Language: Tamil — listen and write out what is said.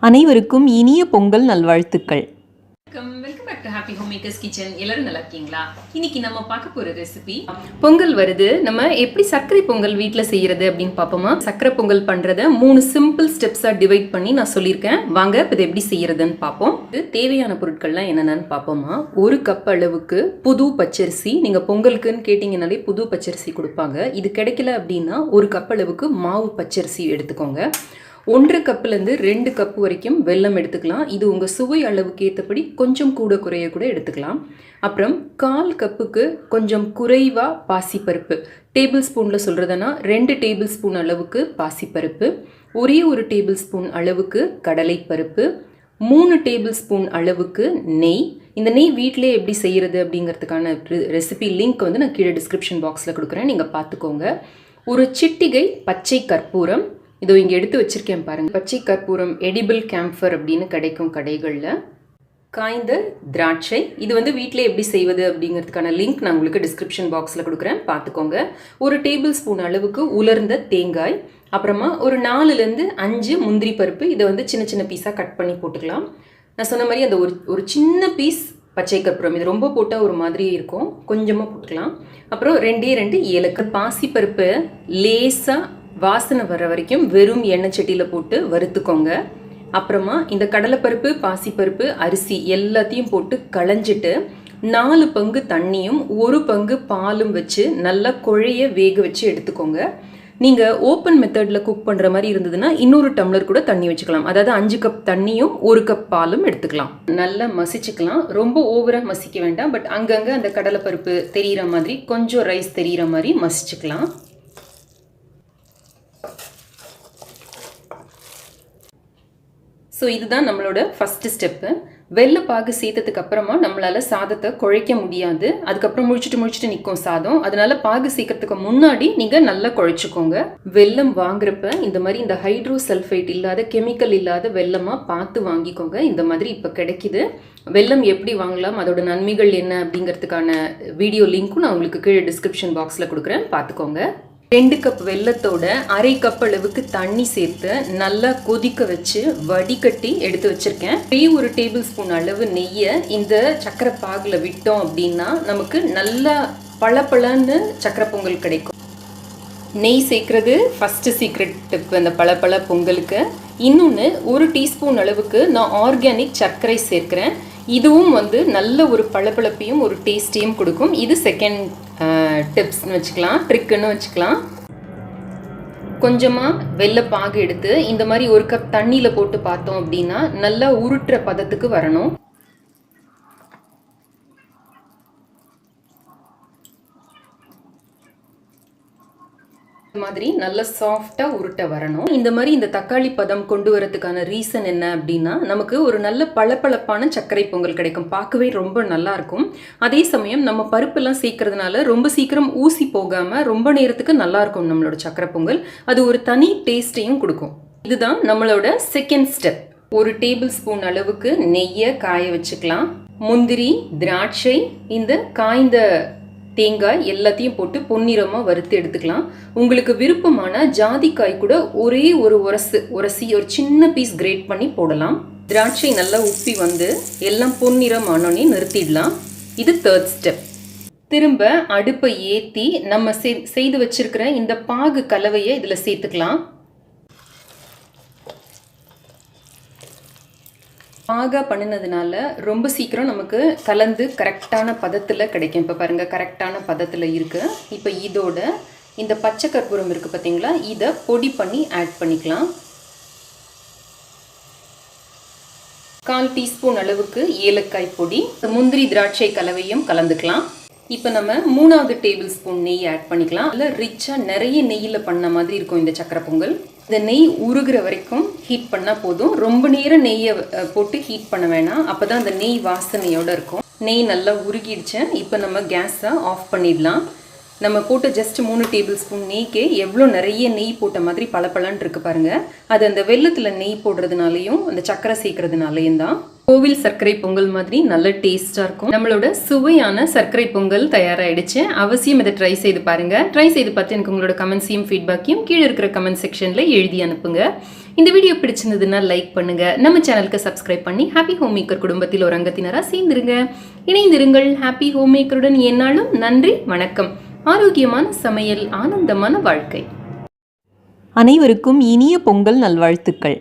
அனைவருக்கும் இனிய பொங்கல் நல்வாழ்த்துக்கள். Welcome back to happy home makers kitchen. எல்லாரும் நல்லா இருக்கீங்களா? இன்னைக்கு நம்ம பார்க்க போற ரெசிபி பொங்கல் வருது. நம்ம எப்படி சர்க்கரை பொங்கல் வீட்டில் செய்யறது அப்படின்னு பார்ப்போமா? சர்க்கரை பொங்கல் பண்றத 3 சிம்பிள் ஸ்டெப்ஸா டிவைட் பண்ணி நான் சொல்லியிருக்கேன். வாங்க இப்போ இதை எப்படி செய்யறதுன்னு பார்ப்போம். தேவையான பொருட்கள்லாம் என்னென்னு பார்ப்போமா? 1 கப் அளவுக்கு புது பச்சரிசி. நீங்க பொங்கலுக்குன்னு கேட்டீங்கன்னாலே புது பச்சரிசி கொடுப்பாங்க. இது கிடைக்கல அப்படின்னா 1 கப் அளவுக்கு மாவு பச்சரிசி எடுத்துக்கோங்க. 1 கப்லேருந்து 2 கப் வரைக்கும் வெல்லம் எடுத்துக்கலாம். இது உங்கள் சுவை அளவுக்கு ஏற்றபடி கொஞ்சம் கூட குறைய கூட எடுத்துக்கலாம். அப்புறம் 1/4 கப்புக்கு கொஞ்சம் குறைவாக பாசிப்பருப்பு. டேபிள் ஸ்பூனில் சொல்கிறதுனா 2 டேபிள் ஸ்பூன் அளவுக்கு பாசிப்பருப்பு, ஒரே 1 டேபிள் ஸ்பூன் அளவுக்கு கடலைப்பருப்பு, 3 டேபிள் ஸ்பூன் அளவுக்கு நெய். இந்த நெய் வீட்டிலே எப்படி செய்கிறது அப்படிங்கிறதுக்கான ரெசிபி லிங்க் வந்து நான் கீழே டிஸ்கிரிப்ஷன் பாக்ஸில் கொடுக்குறேன், நீங்கள் பார்த்துக்கோங்க. ஒரு சிட்டிகை பச்சை கற்பூரம், இதோ இங்கே எடுத்து வச்சிருக்கேன் பாருங்க. பச்சை கற்பூரம் எடிபிள் கேம்ஃபர் அப்படின்னு கிடைக்கும் கடைகளில். காய்ந்த திராட்சை, இது வந்து வீட்டில் எப்படி செய்வது அப்படிங்கிறதுக்கான லிங்க் நான் உங்களுக்கு டிஸ்கிரிப்ஷன் பாக்ஸில் கொடுக்குறேன், பார்த்துக்கோங்க. 1 டேபிள் ஸ்பூன் அளவுக்கு உலர்ந்த தேங்காய், அப்புறமா ஒரு 4லேருந்து 5 முந்திரி பருப்பு. இதை வந்து சின்ன சின்ன பீஸாக கட் பண்ணி போட்டுக்கலாம். நான் சொன்ன மாதிரி அந்த ஒரு சின்ன பீஸ் பச்சை கற்பூரம், இது ரொம்ப போட்டால் ஒரு மாதிரி இருக்கும், கொஞ்சமாக போட்டுக்கலாம். அப்புறம் 2 ஏலக்காய். பாசிப்பருப்பு லேசாக வாசனை வர வரைக்கும் வெறும் எண்ணெய் சட்டியில் போட்டு வறுத்துக்கோங்க. அப்புறமா இந்த கடலைப்பருப்பு, பாசிப்பருப்பு, அரிசி எல்லாத்தையும் போட்டு களைஞ்சிட்டு 4 பங்கு தண்ணியும் 1 பங்கு பாலும் வச்சு நல்லா குழைய வேக வச்சு எடுத்துக்கோங்க. நீங்கள் ஓப்பன் மெத்தடில் குக் பண்ணுற மாதிரி இருந்ததுன்னா இன்னொரு டம்ளர் கூட தண்ணி வச்சுக்கலாம். அதாவது 5 கப் தண்ணியும் 1 கப் பாலும் எடுத்துக்கலாம். நல்லா மசிச்சுக்கலாம். ரொம்ப ஓவராக மசிக்க வேண்டாம், பட் அங்கங்கே அந்த கடலைப்பருப்பு தெரிகிற மாதிரி, கொஞ்சம் ரைஸ் தெரிகிற மாதிரி மசிச்சுக்கலாம். ஸோ இதுதான் நம்மளோட ஃபஸ்ட்டு ஸ்டெப்பு. வெள்ளைப்பாகு சேர்த்ததுக்கு அப்புறமா நம்மளால் சாதத்தை குழைக்க முடியாது. அதுக்கப்புறம் முழிச்சிட்டு நிற்கும் சாதம். அதனால பாகு சேர்க்கறதுக்கு முன்னாடி நீங்கள் நல்லா குழைச்சிக்கோங்க. வெல்லம் வாங்குறப்ப இந்த மாதிரி இந்த ஹைட்ரோசல்ஃபைட் இல்லாத, கெமிக்கல் இல்லாத வெல்லமாக பார்த்து வாங்கிக்கோங்க. இந்த மாதிரி இப்போ கிடைக்குது. வெல்லம் எப்படி வாங்கலாம், அதோட நன்மைகள் என்ன அப்படிங்கிறதுக்கான வீடியோ லிங்க்கும் நான் உங்களுக்கு கீழே டிஸ்கிரிப்ஷன் பாக்ஸில் கொடுக்குறேன், பார்த்துக்கோங்க. 2 கப் வெல்லத்தோட 1/2 கப் அளவுக்கு தண்ணி சேர்த்து நல்லா கொதிக்க வச்சு வடிகட்டி எடுத்து வச்சிருக்கேன். 1 டேபிள் ஸ்பூன் அளவு நெய்யை இந்த சக்கரை பாகுல விட்டோம் அப்படின்னா நமக்கு நல்லா பளபளன்னு சக்கரை பொங்கல் கிடைக்கும். நெய் சேர்க்கறது ஃபஸ்ட்டு சீக்ரெட் டிப் அந்த பளபள பொங்கலுக்கு. இன்னொன்று, 1 டீஸ்பூன் அளவுக்கு நான் ஆர்கானிக் சர்க்கரை சேர்க்கிறேன். இதுவும் வந்து நல்ல ஒரு பளபளப்பையும் ஒரு டேஸ்ட்டையும் கொடுக்கும். இது செகண்ட் டிப்ஸ்னு வச்சுக்கலாம், ட்ரிக்குன்னு வச்சுக்கலாம். கொஞ்சமாக வெள்ளைப்பாகு எடுத்து இந்த மாதிரி 1 கப் தண்ணியில் போட்டு பார்த்தோம் அப்படின்னா நல்லா உருட்டுற பதத்துக்கு வரணும். மாதிரி நல்ல சாஃப்டாக உருட்ட வரணும். இந்த மாதிரி இந்த தக்காளி பதம் கொண்டு வரதுக்கான ரீசன் என்ன அப்படின்னா, நமக்கு ஒரு நல்ல பளபளப்பான சர்க்கரை பொங்கல் கிடைக்கும். பார்க்கவே ரொம்ப நல்லா இருக்கும். அதே சமயம் நம்ம பருப்பெல்லாம் சேர்க்கறதுனால ரொம்ப சீக்கிரம் ஊசி போகாமல் ரொம்ப நேரத்துக்கு நல்லா இருக்கும் நம்மளோட சர்க்கரை பொங்கல். அது ஒரு தனி டேஸ்ட்டையும் கொடுக்கும். இதுதான் நம்மளோட செகண்ட் ஸ்டெப். 1 டேபிள் ஸ்பூன் அளவுக்கு நெய்யை காய வச்சுக்கலாம். முந்திரி, திராட்சை, இந்த காய்ந்த தேங்காய் எல்லாத்தையும் போட்டு பொன்னிறமாக வறுத்து எடுத்துக்கலாம். உங்களுக்கு விருப்பமான ஜாதிக்காய் கூட ஒரே ஒரு உரசி ஒரு சின்ன பீஸ் கிரேட் பண்ணி போடலாம். திராட்சை நல்லா உப்பி வந்து எல்லாம் பொன்னிறம் ஆனோடனே நிறுத்திடலாம். இது 3rd ஸ்டெப். திரும்ப அடுப்பை ஏற்றி நம்ம செய்து வச்சிருக்கிற இந்த பாகு கலவையை இதில் சேர்த்துக்கலாம். பாகா பண்ணினதுனால ரொம்ப சீக்கிரம் நமக்கு கலந்து கரெக்டான பதத்தில் கிடைக்கும். இப்போ பாருங்கள், கரெக்டான பதத்தில் இருக்குது. இப்போ இதோட இந்த பச்சை கற்பூரம் இருக்குது பார்த்தீங்களா, இதை பொடி பண்ணி ஆட் பண்ணிக்கலாம். 1/4 டீஸ்பூன் அளவுக்கு ஏலக்காய் பொடி, முந்திரி திராட்சை கலவையும் கலந்துக்கலாம். இப்போ நம்ம 3வது டேபிள் ஸ்பூன் நெய் ஆட் பண்ணிக்கலாம். அதில் ரிச்சாக நிறைய நெய்யில் பண்ண மாதிரி இருக்கும் இந்த சக்கரை பொங்கல். இந்த நெய் உருகிற வரைக்கும் ஹீட் பண்ணால் போதும். ரொம்ப நேரம் நெய்யை போட்டு ஹீட் பண்ண வேணாம், அப்போ தான் அந்த நெய் வாசனையோடு இருக்கும். நெய் நல்லா உருகிடுச்சு. இப்போ நம்ம கேஸை ஆஃப் பண்ணிடலாம். நம்ம போட்ட ஜஸ்ட் 3 டேபிள் ஸ்பூன் நெய்க்கே எவ்வளோ நிறைய நெய் போட்ட மாதிரி பளபளன்னு இருக்கு பாருங்கள். அது அந்த வெல்லத்தில் நெய் போடுறதுனாலையும் அந்த சக்கரை சேர்க்கறதுனாலையும் தான். கோவில் சர்க்கரை பொங்கல் மாதிரி நல்ல டேஸ்ட்டாக இருக்கும். நம்மளோட சுவையான சர்க்கரை பொங்கல் தயாராகிடுச்சு. அவசியம் இதை ட்ரை செய்து பாருங்கள். ட்ரை செய்து பார்த்து எனக்கு உங்களோட கமெண்ட்ஸையும் ஃபீட்பேக்கையும் கீழே இருக்கிற கமெண்ட் செக்ஷனில் எழுதி அனுப்புங்க. இந்த வீடியோ பிடிச்சிருந்ததுன்னா லைக் பண்ணுங்க, நம்ம சேனலுக்கு சப்ஸ்கிரைப் பண்ணி ஹாப்பி ஹோம் மேக்கர் குடும்பத்தில் ஒரு அங்கத்தினராக சேர்ந்துருங்க. இணைந்திருங்கள் ஹாப்பி ஹோம் மேக்கருடன். என்னாலும் நன்றி, வணக்கம். ஆரோக்கியமான சமையல், ஆனந்தமான வாழ்க்கை. அனைவருக்கும் இனிய பொங்கல் நல்வாழ்த்துக்கள்.